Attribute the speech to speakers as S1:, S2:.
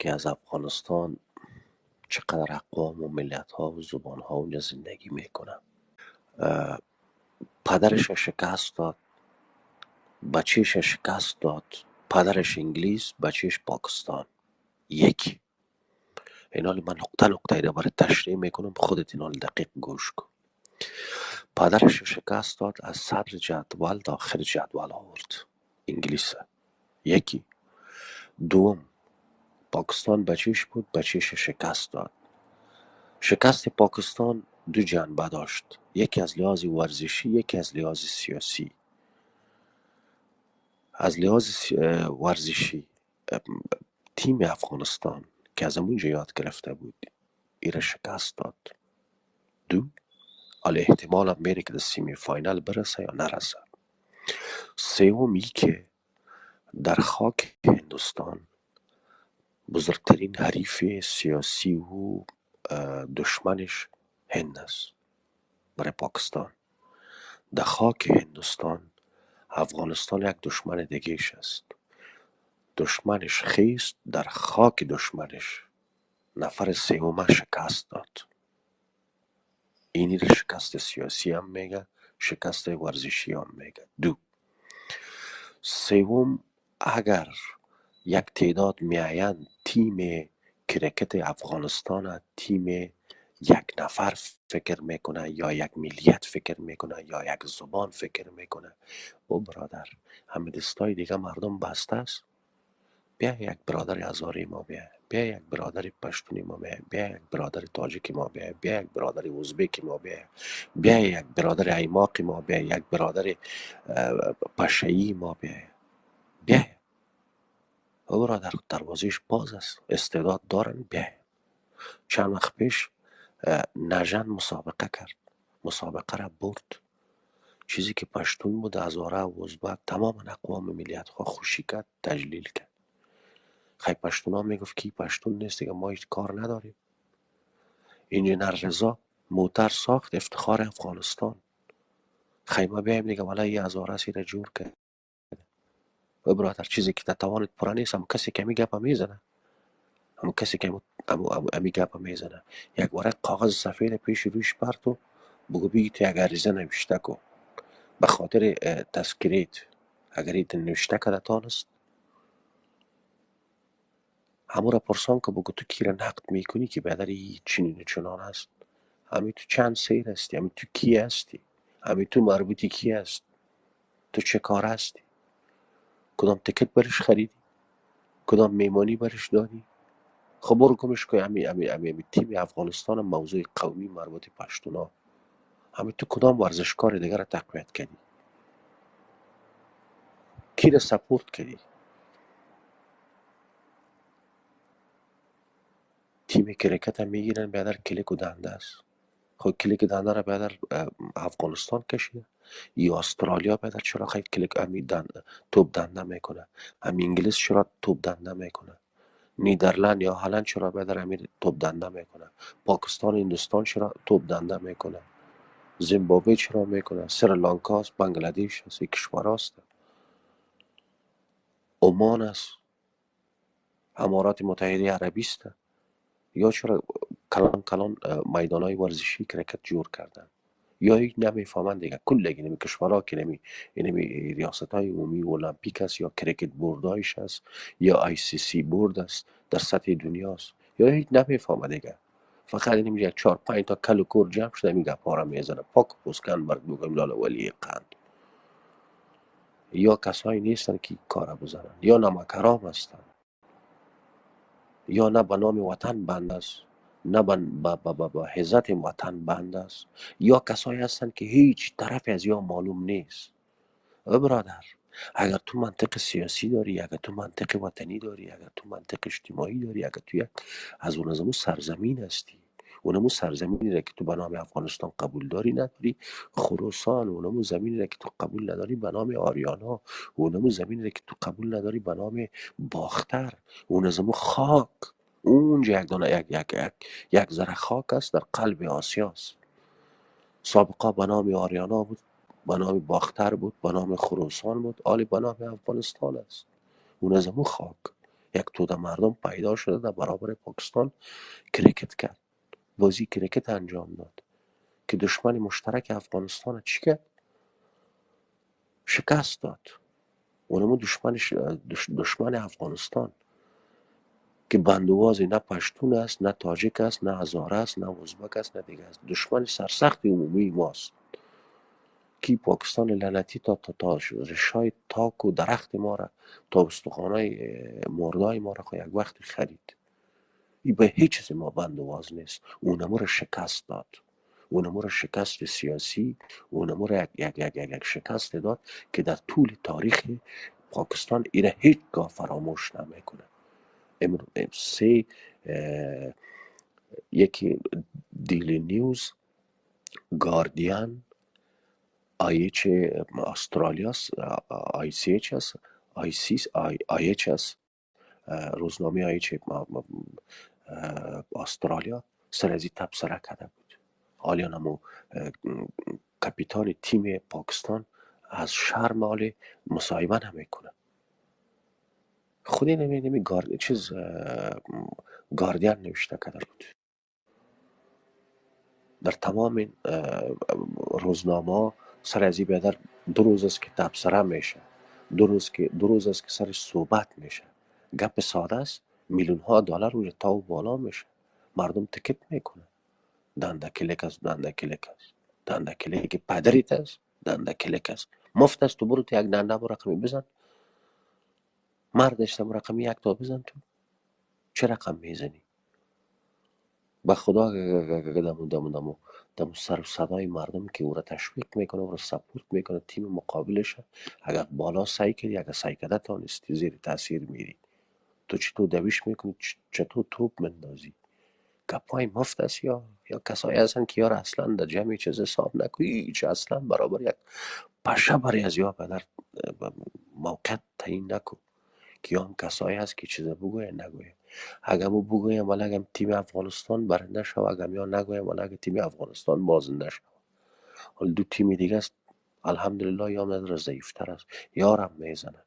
S1: که از افغانستان چقدر اقوام و ملت ها و زبان ها اونجا زندگی میکنن. پدرش شکست داد، بچهش شکست داد. پدرش انگلیس، بچهش پاکستان. یکی این حال من نقطه نقطه ایره برای تشریح میکنم، خودت این حال دقیق گوش کن. پدرش شکست داد، از صدر جدول تا آخر جدول آورد. انگلیس. یکی. دوم، پاکستان بچهش بود، بچهش شکست داد. شکست پاکستان دو جنبه داشت، یکی از لحاظ ورزشی، یکی از لحاظ سیاسی. از لحاظ ورزشی تیم افغانستان که از اونجا یاد گرفته بود ایره شکست داد. دو، حالا احتمال هم میره که در سیمی فاینال برسه یا نرسه. سومی که در خاک هندوستان بزرگترین حریف سیاسی و دشمنش هند است برای پاکستان. در خاک هندوستان افغانستان یک دشمن دیگهش است. دشمنش خیست، در خاک دشمنش نفر سوم شکست داد. اینی را شکست سیاسی هم میگه، شکست ورزشی هم میگه. دو. سوم، اگر یک تعداد معین تیم کرکت افغانستان تیم یک نفر فکر میکنه یا یک ملیت فکر میکنه یا یک زبان فکر میکنه، او برادر همه دستای دیگه مردم بسته است. بیا یک برادر هزاری ما بیا یک برادر پشتونی ما بیا یک برادر تاجیکی ما بیا یک برادر ازبکی ما بیا یک برادر ایماقی ما یک برادر پشه‌ای ما بیا. او برادر دروازهش باز است، استعداد دارن. بیا. چند وقت پیش نژن مسابقه کرد، مسابقه را برد. چیزی که پشتون بود، هزاره و ازبک، تمام اقوام ملیت ها خوشی کرد، تجلیل کرد. خیلی پشتون ها میگفت که پشتون نیست دیگه، ما هیچ کار نداریم. انجینر رضا موتر ساخت، افتخار افغانستان. خیمه بیایم دیگه والا یه هزاره سی را جور کرد. و برادر چیزی که توانت پره نیست، هم کسی که میگه میزنه، هم کسی که امی گپ میزنه. یک ورق کاغذ سفید پیش رویش پرتو بگو بگی تو یک عریضه نوشته کو به خاطر تذکیرت. اگر ایت نوشته که تانست همون را پرسان که بگو تو کی را نقد میکنی که بدری چنین چنان است. همی تو چند سیر هستی، همی تو کی هستی، همی تو مربوطی کی هست، تو چه کار هستی، کدام تکت برش خریدی، کدام میمانی برش دادی. خب برو گمش که همی تیم افغانستان موضوع قومی مربوط پشتونا. همی تو کدام ورزشکار دیگر را تقویت کردی، کی را سپورت کردی. تیم کرکت هم میگیرن بیادر کلیک و دنده است. خب کلیک دنده را بیادر افغانستان کشیده یا استرالیا بیادر چرا خیلی کلیک امی توپ دنده میکنه، امی انگلیس چرا توپ دنده میکنه، نیدرلند یا هلند چرا بیادر امی توپ دنده میکنه، پاکستان هندوستان چرا توپ دنده میکنه، زیمبابوه چرا میکنه، سریلانکا است، بنگلادش است، کشور است، عمان است، امارات متحده عربی است. یا چرا کلان کلان میدان های ورزشی کرکت جور کردن. یا هیچ نمیفهمن دیگه. کل نمی کشورها که نمی ریاست های عمومی المپیک است یا کرکت بوردایش است یا آی سی سی بورد است در سطح دنیاست، یا هیچ نمیفهمه دیگه. فقط اینمی یک 4-5 تا کل و کور جمع شده میگه پارا میزنه پاک پوسکن بر بگم لاله ولی قند. یا کسایی نیستن که کارا بزنن، یا نمکرام هستن، یا نه به نام وطن بند است نه به حضرت وطن بند است، یا کسایی هستند که هیچ طرف از یا معلوم نیست. برادر اگر تو منطق سیاسی داری، اگر تو منطق وطنی داری، اگر تو منطق اجتماعی داری، اگر تو یک از اون سرزمین هستی، اونمو سرزمینی را که تو به نام افغانستان قبول داری نداری، خراسان، اونمو زمینی را که تو قبول نداری به نام آریانا، اونمو زمینی را که تو قبول نداری به نام باختر، اونمو خاک، اونجا یک دانه یک ذره خاک است در قلب آسیاست. سابقا به نام آریانا بود، به نام باختر بود، به نام خراسان بود، حالی به نام افغانستان است. اون از همون خاک یک توده مردم پیدا شده در برابر پاکستان کرکت کرد، بازی کرکت انجام داد که دشمن مشترک افغانستان چی کرد؟ شکست داد. اونمو دشمن افغانستان که بندوازی نه پشتون است، نه تاجیک است، نه هزاره است، نه ازبک است، نه دیگه است. دشمن سرسخت عمومی ماست که پاکستان لعنتی تا رشای تاک و درخت ما را، تا استخوانای مردای ما را یک وقت خرید. این به هیچ چیز ما بندواز نیست. اونمو را شکست داد، اونمو را شکست سیاسی، اونمو را یک شکست داد که در طول تاریخ پاکستان ایره هیچگاه فراموش نمیکنه. سه یکی دیلی نیوز، گاردین، آیچ استرالیا، آی سی اچ است، آی اچ است، روزنامه آیچ استرالیا سر از این تبصره کرده بود. حالا نمو کپیتان تیم پاکستان از شرم حال مصاحبه نمیکنه. خودی نمی گاردین نوشته کرده بود. در تمام روزنامه سر از این بیادر 2 روز است که تبصره میشه، 2 روز است که سرش صحبت میشه. گپ ساده است، میلیون ها دلار روی تا و بالا میشه، مردم تکت میکنه. دنده کلیک است، دنده کلیک است، دنده کلیک پدریت است، دنده کلیک است. مفت است، تو برو تو یک دنده با رقمی بزن. مرد اشتم رقمی یک تا بزن. تو چه رقم میزنی؟ به خدا دمو سر و صدای مردم که او را تشویق میکنه، او را سپورت میکنه، تیم مقابلش اگر بالا سعی کردی، اگر سعی کرده تانستی زیر تاثیر میری. تو چطور دویش میکنی، چطور توپ مندازی؟ گپای مفت است یا کسایی هستن که یار اصلا در جمعی چیز حساب نکنی، هیچ اصلا برابر یک پشه بری از یا در موقع تعیین نکن که هم کسایی هست که چیز بگویه نگویه. اگر مو بگویم ولی اگر تیم افغانستان برنده شو، اگر یا نگویم ولی اگر تیم افغانستان بازنده شو. حالا دو تیم دیگه است الحمدلله یا نداره ضعیفتر است، یارم میزنه.